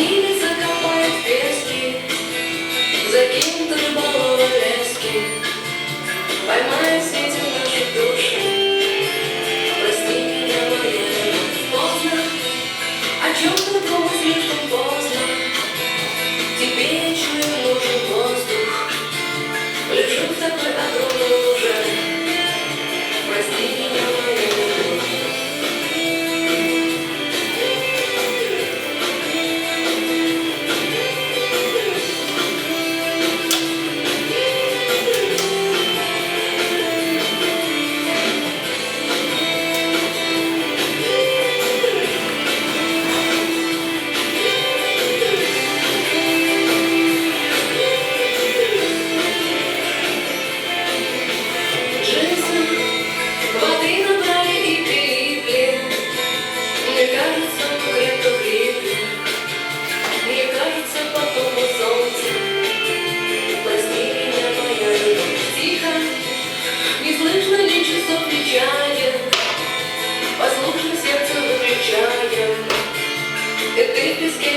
Ванили закопает в песке, закинут рыболова лески, поймает светил наши души. Прости меня, моя любовь, поздно, о чем-то думать слишком поздно. Тебе, я чую, нужен воздух, лежу в такой огромной луже. Прости меня, моя любовь. Воды набрали и прилипли. Мне кажется, мы крепко влипли. Мне кажется, потом у солнца. Прости меня, моя любовь. Тихо, не слышно ли часов печали? Послушай, сердце выключаем. И ты в песке